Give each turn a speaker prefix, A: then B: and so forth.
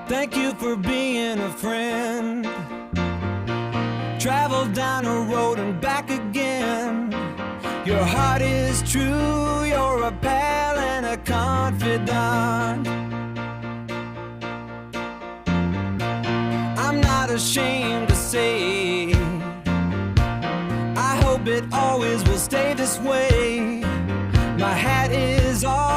A: Thank you for being a friend. Travel down a road and back again. Your heart is true, you're a pal and a confidant. I'm not ashamed to say, I hope it always will stay this way. My hat is off.